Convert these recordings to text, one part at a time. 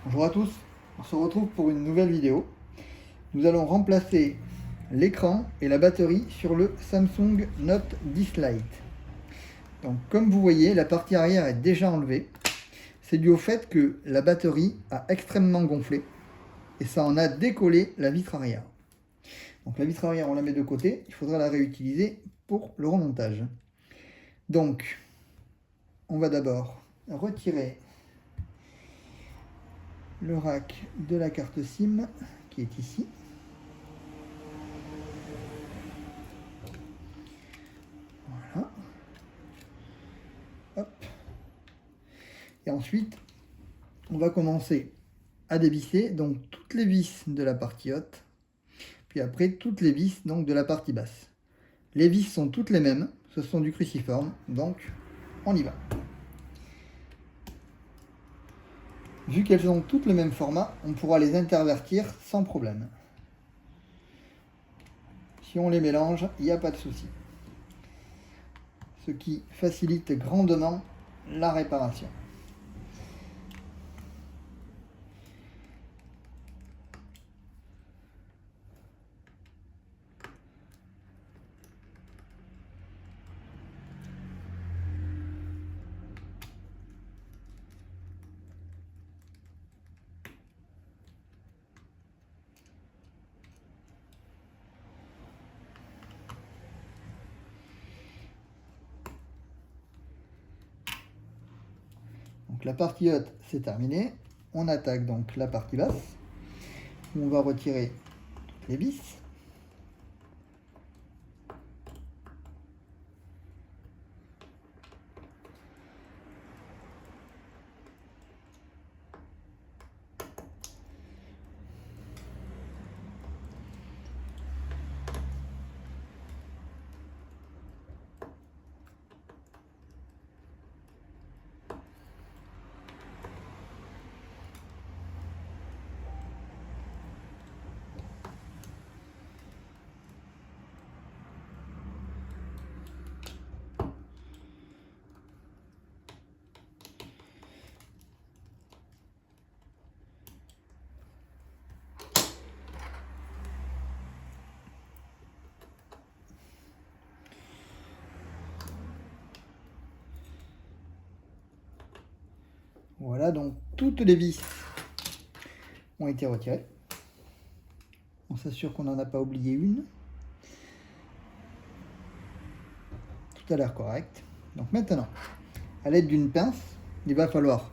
Bonjour à tous, on se retrouve pour une nouvelle vidéo. Nous allons remplacer l'écran et la batterie sur le Samsung Note 10 Lite. Donc comme vous voyez, la partie arrière est déjà enlevée. C'est dû au fait que la batterie a extrêmement gonflé et ça en a décollé la vitre arrière. Donc la vitre arrière, on la met de côté, il faudra la réutiliser pour le remontage. Donc, on va d'abord retirer le rack de la carte SIM qui est ici. Voilà. Hop. Et ensuite, on va commencer à dévisser donc toutes les vis de la partie haute, puis après toutes les vis donc de la partie basse. Les vis sont toutes les mêmes, ce sont du cruciforme, donc on y va. Vu qu'elles ont toutes le même format, on pourra les intervertir sans problème. Si on les mélange, il n'y a pas de souci. Ce qui facilite grandement la réparation. Donc la partie haute, c'est terminé. On attaque donc la partie basse, où on va retirer toutes les vis. Voilà, donc toutes les vis ont été retirées. On s'assure qu'on n'en a pas oublié une. Tout a l'air correct. Donc maintenant, à l'aide d'une pince, il va falloir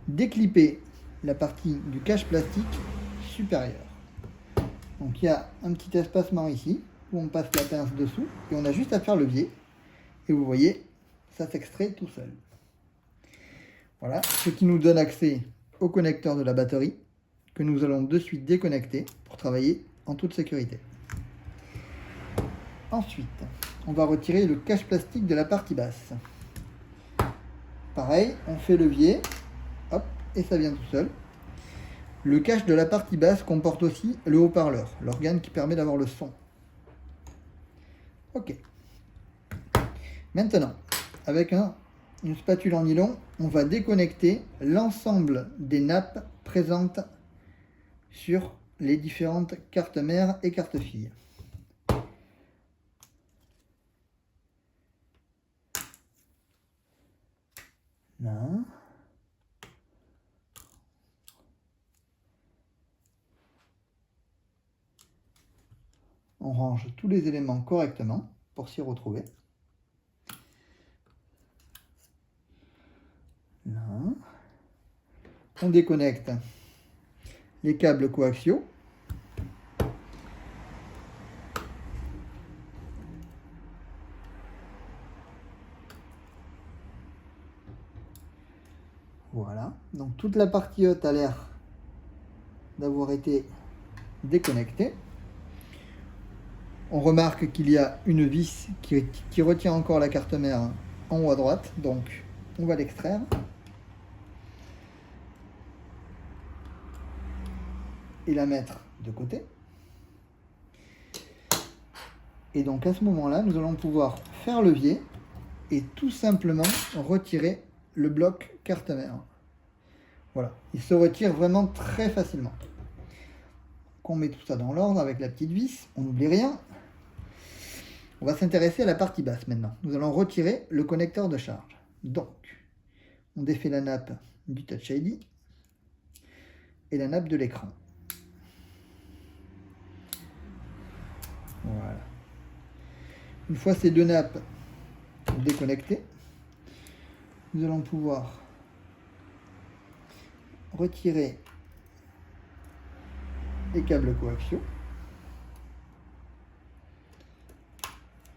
déclipper la partie du cache plastique supérieur. Donc il y a un petit espacement ici, où on passe la pince dessous, et on a juste à faire le biais. Et vous voyez, ça s'extrait tout seul. Voilà, ce qui nous donne accès au connecteur de la batterie, que nous allons de suite déconnecter pour travailler en toute sécurité. Ensuite, on va retirer le cache plastique de la partie basse. Pareil, on fait levier, hop, et ça vient tout seul. Le cache de la partie basse comporte aussi le haut-parleur, l'organe qui permet d'avoir le son. Ok. Maintenant, avec une spatule en nylon, on va déconnecter l'ensemble des nappes présentes sur les différentes cartes mères et cartes filles. Là. On range tous les éléments correctement pour s'y retrouver. Là. On déconnecte les câbles coaxiaux. Voilà, donc toute la partie haute a l'air d'avoir été déconnectée. On remarque qu'il y a une vis qui retient encore la carte mère en haut à droite, donc on va l'extraire. Et la mettre de côté. Et donc à ce moment-là, nous allons pouvoir faire levier et tout simplement retirer le bloc carte mère. Voilà, il se retire vraiment très facilement. Donc on met tout ça dans l'ordre avec la petite vis, on n'oublie rien. On va s'intéresser à la partie basse maintenant. Nous allons retirer le connecteur de charge. Donc, on défait la nappe du Touch ID et la nappe de l'écran. Voilà. Une fois ces deux nappes déconnectées, nous allons pouvoir retirer les câbles coaxiaux.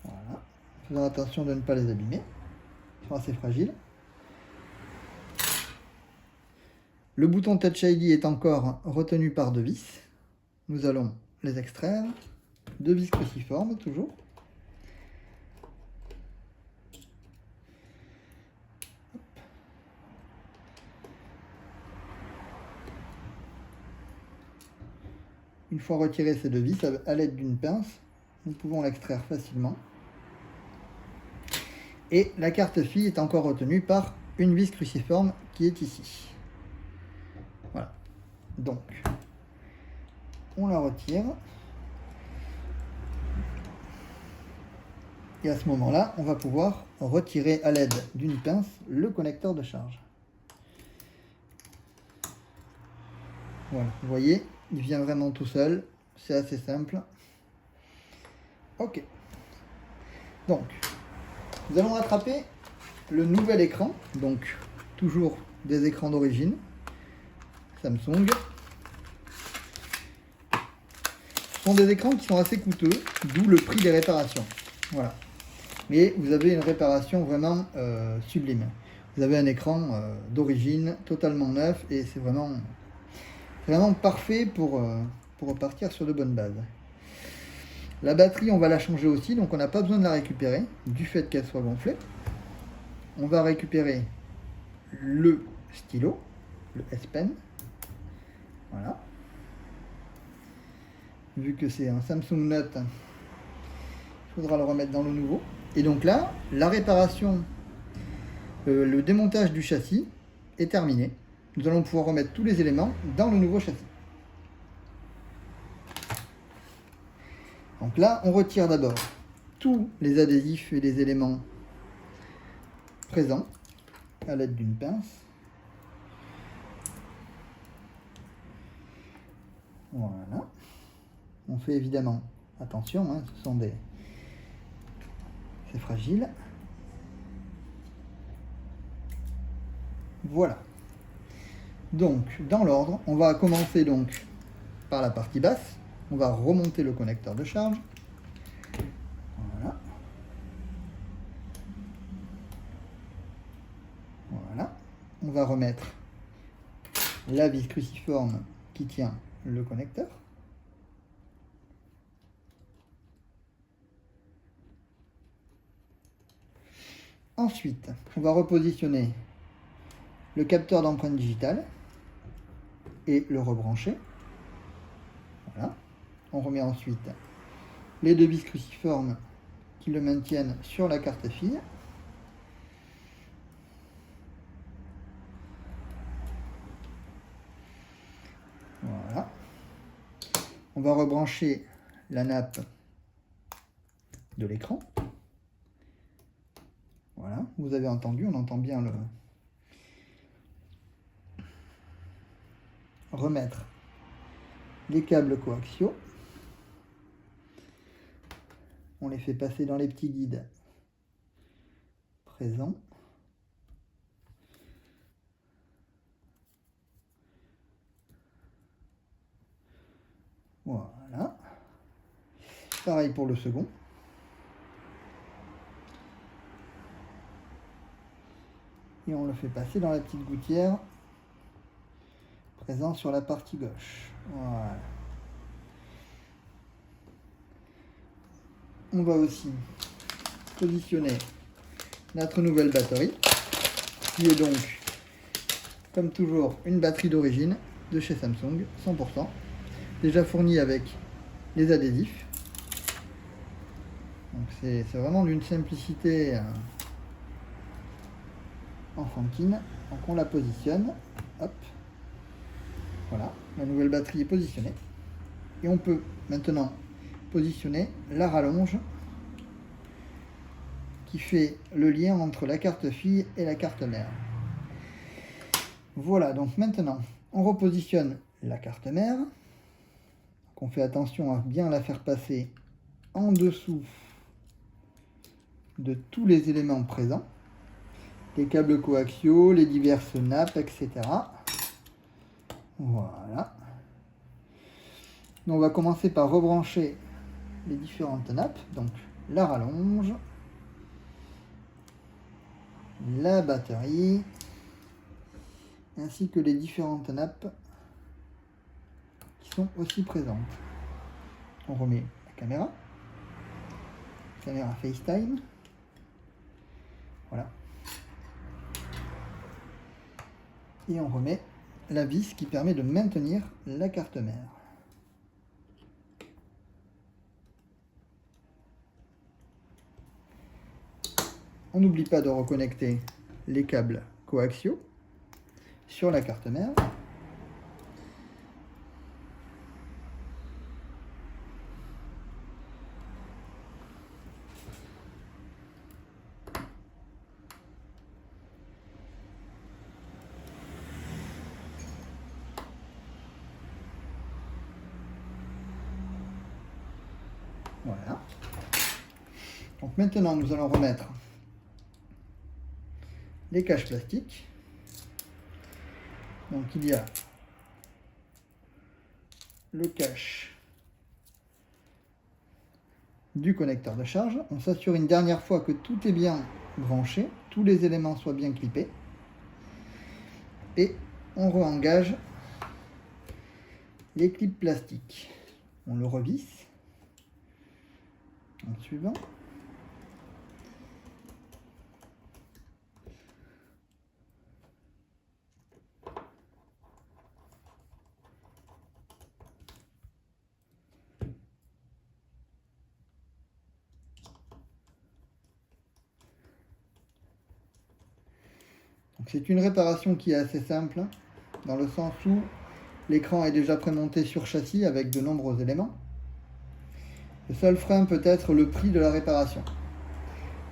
Voilà. Faisons attention de ne pas les abîmer. Ils sont assez fragiles. Le bouton Touch ID est encore retenu par deux vis. Nous allons les extraire. Deux vis cruciformes toujours. Une fois retiré ces deux vis à l'aide d'une pince, nous pouvons l'extraire facilement. Et la carte fille est encore retenue par une vis cruciforme qui est ici. Voilà. Donc, on la retire. Et à ce moment-là, on va pouvoir retirer à l'aide d'une pince le connecteur de charge. Voilà, vous voyez, il vient vraiment tout seul. C'est assez simple. Ok. Donc, nous allons rattraper le nouvel écran. Donc, toujours des écrans d'origine. Samsung. Ce sont des écrans qui sont assez coûteux, d'où le prix des réparations. Voilà. Mais vous avez une réparation vraiment sublime. Vous avez un écran d'origine totalement neuf et c'est vraiment parfait pour repartir sur de bonnes bases. La batterie, on va la changer aussi, donc on n'a pas besoin de la récupérer du fait qu'elle soit gonflée. On va récupérer le stylo, le S Pen. Voilà. Vu que c'est un Samsung Note, il faudra le remettre dans le nouveau. Et donc là, la réparation, le démontage du châssis est terminé. Nous allons pouvoir remettre tous les éléments dans le nouveau châssis. Donc là, on retire d'abord tous les adhésifs et les éléments présents à l'aide d'une pince. Voilà. On fait évidemment attention, hein, c'est fragile. Voilà. Donc, dans l'ordre, on va commencer donc par la partie basse. On va remonter le connecteur de charge. Voilà. Voilà. On va remettre la vis cruciforme qui tient le connecteur. Ensuite, on va repositionner le capteur d'empreinte digitale et le rebrancher. Voilà. On remet ensuite les deux vis cruciformes qui le maintiennent sur la carte fille. Voilà. On va rebrancher la nappe de l'écran. Voilà, vous avez entendu, on entend bien le remettre les câbles coaxiaux. On les fait passer dans les petits guides présents. Voilà. Pareil pour le second. Et on le fait passer dans la petite gouttière présente sur la partie gauche. Voilà. On va aussi positionner notre nouvelle batterie, qui est donc, comme toujours, une batterie d'origine de chez Samsung, 100%, déjà fournie avec les adhésifs. Donc c'est vraiment d'une simplicité enfantine. Donc on la positionne, hop, Voilà, la nouvelle batterie est positionnée. Et on peut maintenant positionner la rallonge qui fait le lien entre la carte fille et la carte mère. Voilà, donc maintenant, on repositionne la carte mère. Donc on fait attention à bien la faire passer en dessous de tous les éléments présents. Les câbles coaxiaux, les diverses nappes, etc. Voilà. On va commencer par rebrancher les différentes nappes. Donc la rallonge, la batterie, ainsi que les différentes nappes qui sont aussi présentes. On remet la caméra FaceTime. Voilà. Et on remet la vis qui permet de maintenir la carte mère. On n'oublie pas de reconnecter les câbles coaxiaux sur la carte mère. Voilà. Donc maintenant, nous allons remettre les caches plastiques. Donc il y a le cache du connecteur de charge. On s'assure une dernière fois que tout est bien branché, tous les éléments soient bien clippés. Et on re-engage les clips plastiques. On le revisse en suivant. C'est une réparation qui est assez simple, dans le sens où l'écran est déjà prémonté sur châssis avec de nombreux éléments. Le seul frein peut être le prix de la réparation,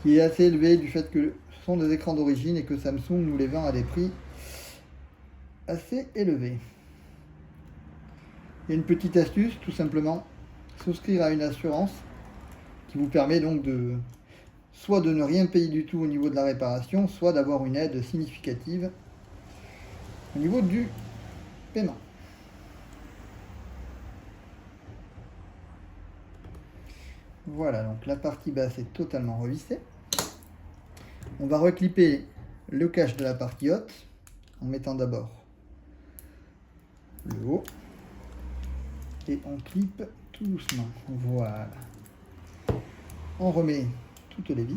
qui est assez élevé du fait que ce sont des écrans d'origine et que Samsung nous les vend à des prix assez élevés. Il y a une petite astuce, tout simplement, souscrire à une assurance qui vous permet donc de soit de ne rien payer du tout au niveau de la réparation, soit d'avoir une aide significative au niveau du paiement. Voilà, donc la partie basse est totalement revissée. On va reclipper le cache de la partie haute en mettant d'abord le haut et on clippe tout doucement. Voilà. On remet toutes les vis.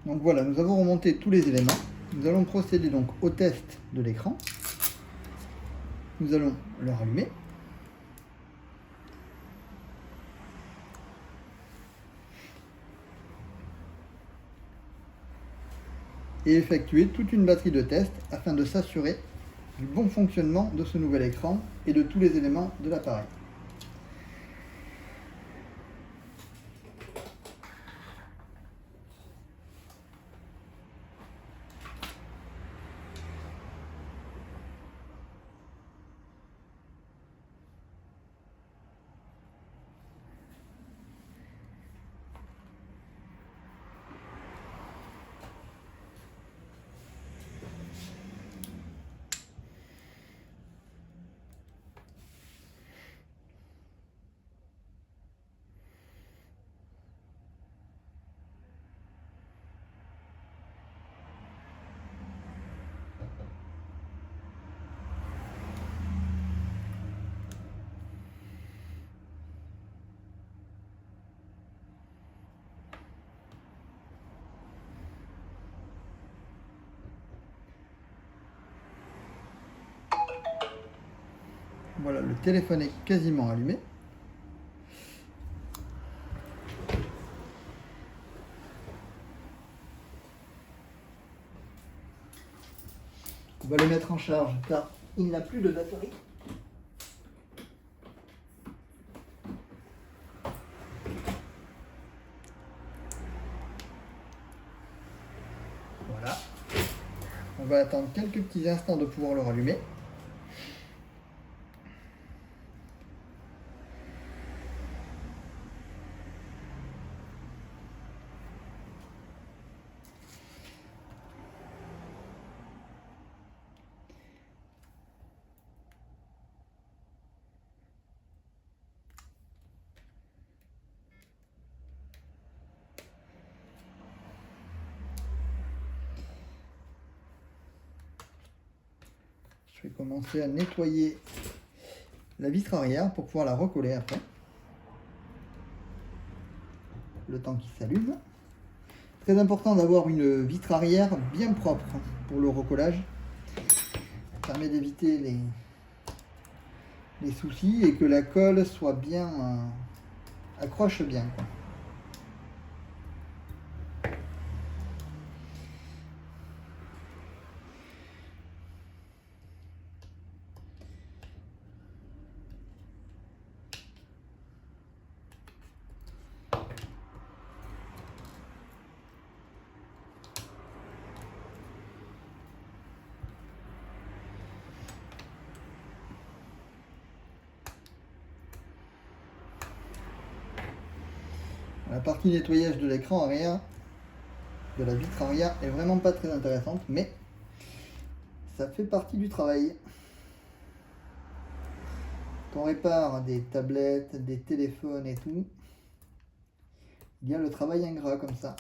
Donc voilà, nous avons remonté tous les éléments. Nous allons procéder donc au test de l'écran. Nous allons le rallumer. Et effectuer toute une batterie de tests afin de s'assurer du bon fonctionnement de ce nouvel écran et de tous les éléments de l'appareil. Voilà, le téléphone est quasiment allumé. On va le mettre en charge car il n'a plus de batterie. Voilà. On va attendre quelques petits instants de pouvoir le rallumer. Je vais commencer à nettoyer la vitre arrière pour pouvoir la recoller après. Le temps qu'il s'allume. Très important d'avoir une vitre arrière bien propre pour le recollage. Ça permet d'éviter les soucis et que la colle soit bien accroche bien, quoi. La partie nettoyage de l'écran arrière, de la vitre arrière, est vraiment pas très intéressante, mais ça fait partie du travail. Quand on répare des tablettes, des téléphones et tout, il y a le travail ingrat comme ça.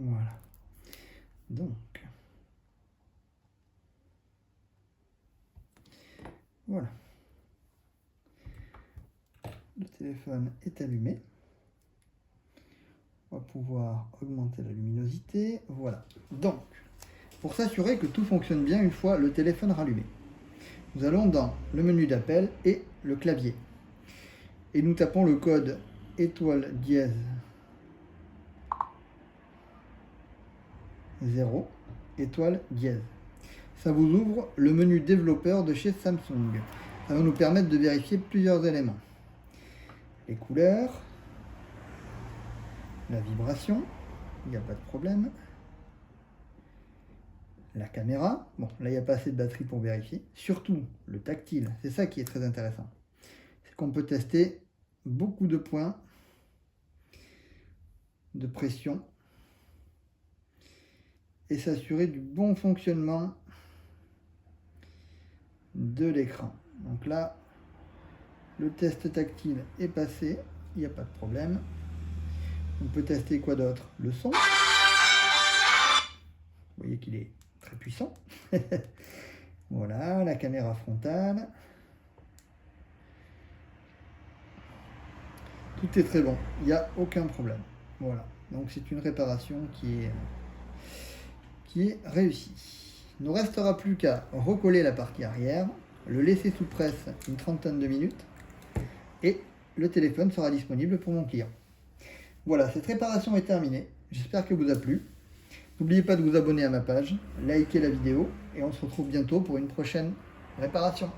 Voilà. Donc, voilà. Le téléphone est allumé. On va pouvoir augmenter la luminosité. Voilà. Donc, pour s'assurer que tout fonctionne bien une fois le téléphone rallumé, nous allons dans le menu d'appel et le clavier. Et nous tapons le code étoile dièse 0 étoile dièse. Ça vous ouvre le menu développeur de chez Samsung. Ça va nous permettre de vérifier plusieurs éléments. Les couleurs, la vibration, il n'y a pas de problème. La caméra, bon là il n'y a pas assez de batterie pour vérifier. Surtout le tactile, c'est ça qui est très intéressant. C'est qu'on peut tester beaucoup de points de pression et s'assurer du bon fonctionnement de l'écran. Donc là, le test tactile est passé, il n'y a pas de problème. On peut tester quoi d'autre? Le son. Vous voyez qu'il est très puissant. Voilà, la caméra frontale. Tout est très bon, il n'y a aucun problème. Voilà, donc c'est une réparation qui est réussie. Il ne nous restera plus qu'à recoller la partie arrière, le laisser sous presse une trentaine de minutes et le téléphone sera disponible pour mon client. Voilà, cette réparation est terminée. J'espère qu'elle vous a plu. N'oubliez pas de vous abonner à ma page, liker la vidéo et on se retrouve bientôt pour une prochaine réparation.